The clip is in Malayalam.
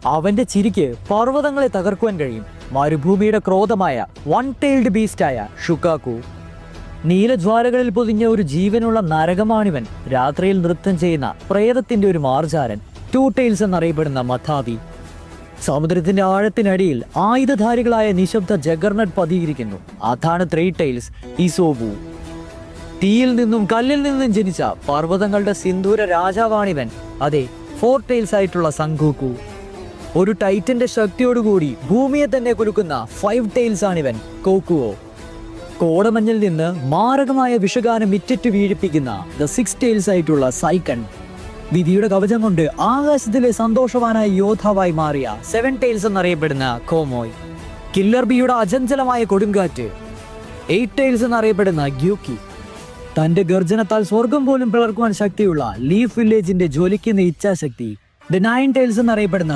അവന്റെ ചിരിക്ക് പർവ്വതങ്ങളെ തകർക്കുവാൻ കഴിയും. മരുഭൂമിയുടെ ക്രോധമായ വൺ ടൈൽഡ് ബീസ്റ്റായ ഷുക്കാക്കു. നീലജ്വാലകളിൽ പൊതിഞ്ഞ ഒരു ജീവനുള്ള നരകമാണിവൻ. രാത്രിയിൽ നൃത്തം ചെയ്യുന്ന പ്രേതത്തിന്റെ ഒരു മാർജാരൻ, ടു ടൈൽസ് എന്നറിയപ്പെടുന്ന മഥാവി. സമുദ്രത്തിന്റെ ആഴത്തിനടിയിൽ ആയുധധാരികളായ നിശബ്ദ ജഗർനട്ട് പതിയിരിക്കുന്നു. അതാണ് ത്രീ ടൈൽസ് ഇസോബു. തീയിൽ നിന്നും കല്ലിൽ നിന്നും ജനിച്ച പർവ്വതങ്ങളുടെ സിന്ദൂര രാജാവാണിവൻ. അതെ, ഫോർ ടൈൽസ് ആയിട്ടുള്ള സങ്കൂക്കു. ഒരു ടൈറ്റന്റെ ശക്തിയോടുകൂടി ഭൂമിയെ തന്നെ കുലുക്കുന്ന ഫൈവ് ടൈൽസ് ആണിവൻ കോക്കുവോ. കോടമഞ്ഞിൽ നിന്ന് മാരകമായ വിഷഗാനം ഇറ്റിറ്റ് വീഴിപ്പിക്കുന്ന ദ സിക്സ് ടൈൽസ് ആയിട്ടുള്ള സൈക്കൺ. വിധിയുടെ കവചം കൊണ്ട് ആകാശത്തിലെ സന്തോഷവാനായ യോദ്ധാവായി മാറിയ സെവൻ ടൈൽസ് എന്നറിയപ്പെടുന്ന കോമോയ്. കില്ലർ ബിയുടെ അചഞ്ചലമായ കൊടുങ്കാറ്റ്, എയ്റ്റ് ടൈൽസ് എന്നറിയപ്പെടുന്ന ഗ്യൂക്കി. തന്റെ ഗർജനത്താൽ സ്വർഗം പോലും പിളർക്കുവാൻ ശക്തിയുള്ള ലീഫ് വില്ലേജിന്റെ ജ്വലിക്കുന്ന ഇച്ഛാശക്തി, ദ നയൻ ടൈൽസ് എന്നറിയപ്പെടുന്ന